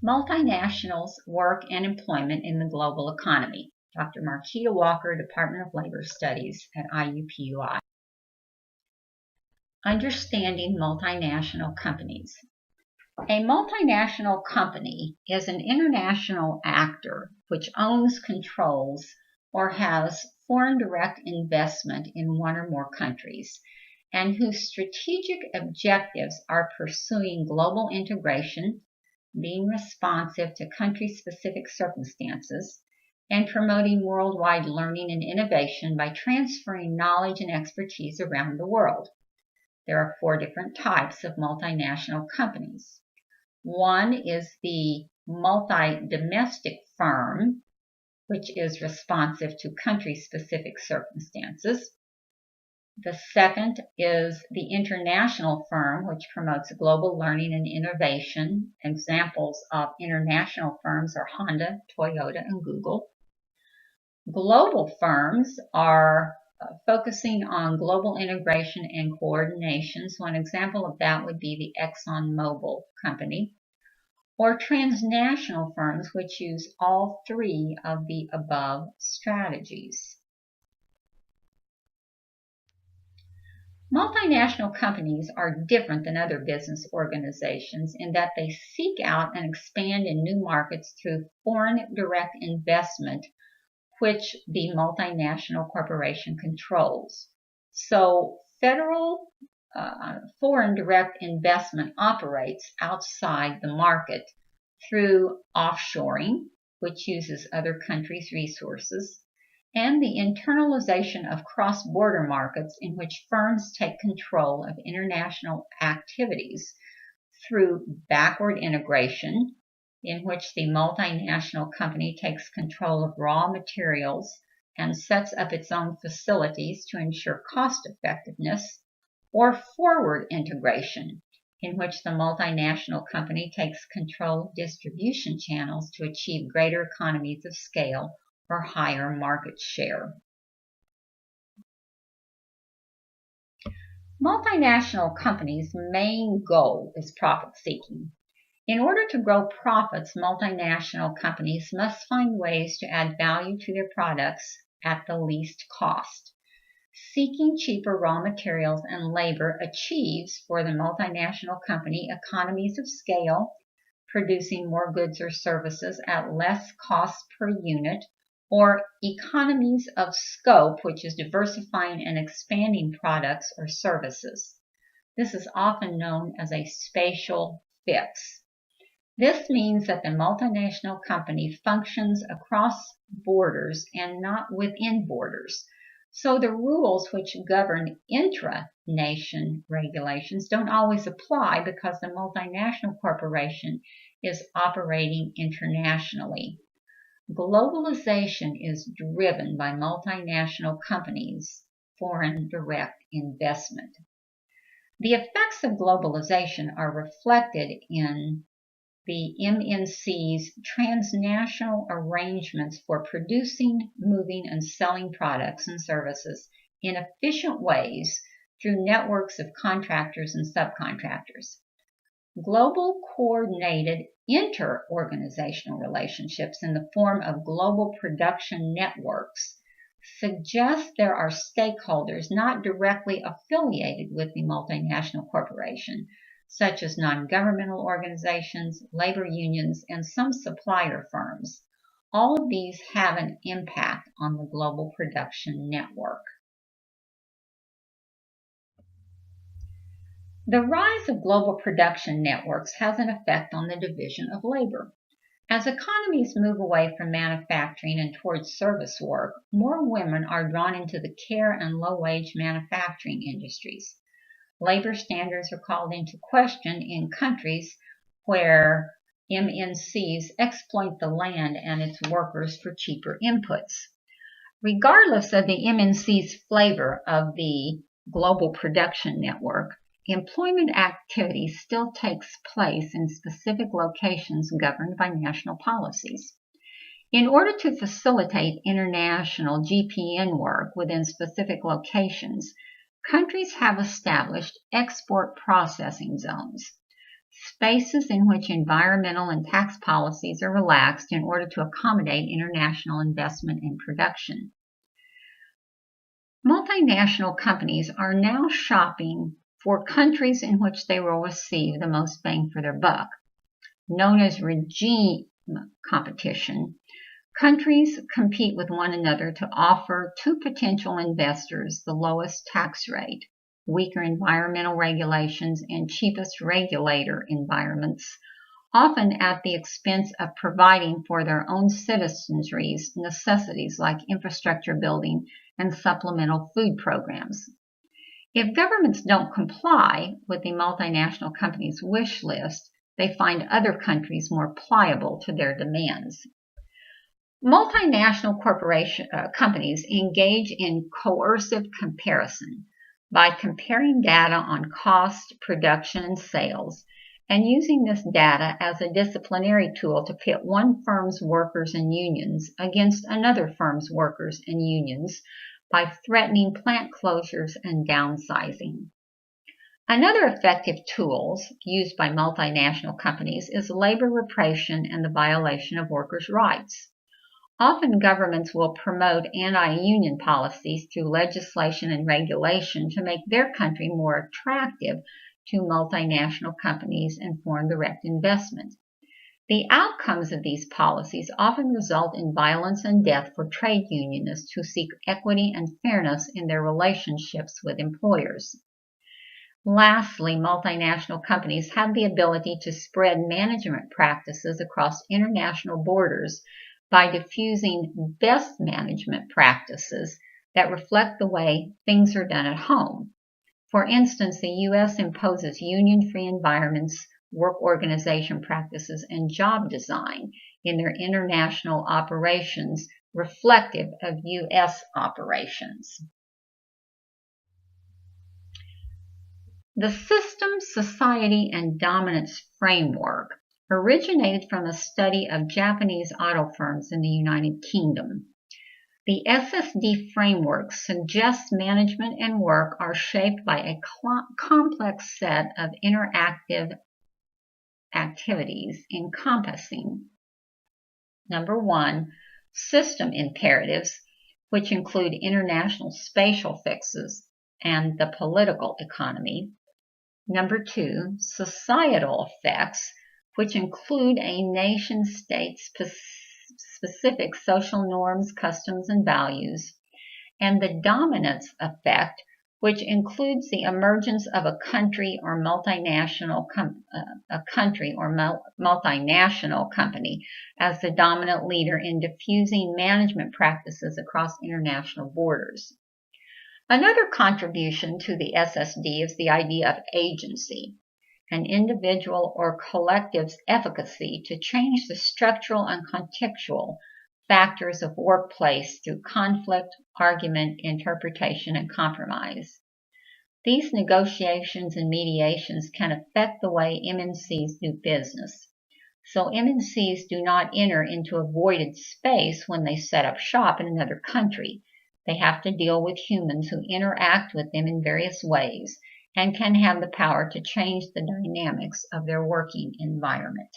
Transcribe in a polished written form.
Multinationals, Work and Employment in the Global Economy. Dr. Marquita Walker, Department of Labor Studies at IUPUI. Understanding multinational companies. A multinational company is an international actor which owns, controls, or has foreign direct investment in one or more countries, and whose strategic objectives are pursuing global integration, being responsive to country-specific circumstances, and promoting worldwide learning and innovation by transferring knowledge and expertise around the world. There are 4 different types of multinational companies. One is the multi-domestic firm, which is responsive to country-specific circumstances. The second is the international firm, which promotes global learning and innovation. Examples of international firms are Honda, Toyota, and Google. Global firms are focusing on global integration and coordination. So an example of that would be the ExxonMobil company. Or transnational firms, which use all 3 of the above strategies. Multinational companies are different than other business organizations in that they seek out and expand in new markets through foreign direct investment, which the multinational corporation controls. So federal foreign direct investment operates outside the market through offshoring, which uses other countries' resources, and the internalization of cross-border markets in which firms take control of international activities through backward integration, in which the multinational company takes control of raw materials and sets up its own facilities to ensure cost effectiveness, or forward integration, in which the multinational company takes control of distribution channels to achieve greater economies of scale or higher market share. Multinational companies' main goal is profit seeking. In order to grow profits, multinational companies must find ways to add value to their products at the least cost. Seeking cheaper raw materials and labor achieves for the multinational company economies of scale, producing more goods or services at less cost per unit, or economies of scope, which is diversifying and expanding products or services. This is often known as a spatial fix. This means that the multinational company functions across borders and not within borders. So the rules which govern intra-nation regulations don't always apply because the multinational corporation is operating internationally. Globalization is driven by multinational companies' foreign direct investment. The effects of globalization are reflected in the MNC's transnational arrangements for producing, moving, and selling products and services in efficient ways through networks of contractors and subcontractors. Global coordinated inter-organizational relationships in the form of global production networks suggest there are stakeholders not directly affiliated with the multinational corporation, such as non-governmental organizations, labor unions, and some supplier firms. All of these have an impact on the global production network. The rise of global production networks has an effect on the division of labor. As economies move away from manufacturing and towards service work, more women are drawn into the care and low-wage manufacturing industries. Labor standards are called into question in countries where MNCs exploit the land and its workers for cheaper inputs. Regardless of the MNC's flavor of the global production network, employment activity still takes place in specific locations governed by national policies. In order to facilitate international GPN work within specific locations, countries have established export processing zones. spaces in which environmental and tax policies are relaxed in order to accommodate international investment and production. Multinational companies are now shopping for countries in which they will receive the most bang for their buck. Known as regime competition, countries compete with one another to offer to potential investors the lowest tax rate, weaker environmental regulations, and cheapest regulator environments, often at the expense of providing for their own citizenry's necessities like infrastructure building and supplemental food programs. If governments don't comply with the multinational companies' wish list, they find other countries more pliable to their demands. Multinational companies engage in coercive comparison by comparing data on cost, production, and sales, and using this data as a disciplinary tool to pit one firm's workers and unions against another firm's workers and unions by threatening plant closures and downsizing. Another effective tool used by multinational companies is labor repression and the violation of workers' rights. Often governments will promote anti-union policies through legislation and regulation to make their country more attractive to multinational companies and foreign direct investment. The outcomes of these policies often result in violence and death for trade unionists who seek equity and fairness in their relationships with employers. Lastly, multinational companies have the ability to spread management practices across international borders by diffusing best management practices that reflect the way things are done at home. For instance, the U.S. imposes union-free environments, work organization practices, and job design in their international operations reflective of U.S. operations. The System, Society, and Dominance framework originated from a study of Japanese auto firms in the United Kingdom. The SSD framework suggests management and work are shaped by a complex set of interactive activities encompassing: number one, system imperatives, which include international spatial fixes and the political economy. Number two, societal effects, which include a nation-state's specific social norms, customs, and values, and the dominance effect, which includes the emergence of a country or multinational company as the dominant leader in diffusing management practices across international borders. Another contribution to the SSD is the idea of agency, an individual or collective's efficacy to change the structural and contextual factors of workplace through conflict, argument, interpretation, and compromise. These negotiations and mediations can affect the way MNCs do business. So MNCs do not enter into a voided space when they set up shop in another country. They have to deal with humans who interact with them in various ways and can have the power to change the dynamics of their working environment.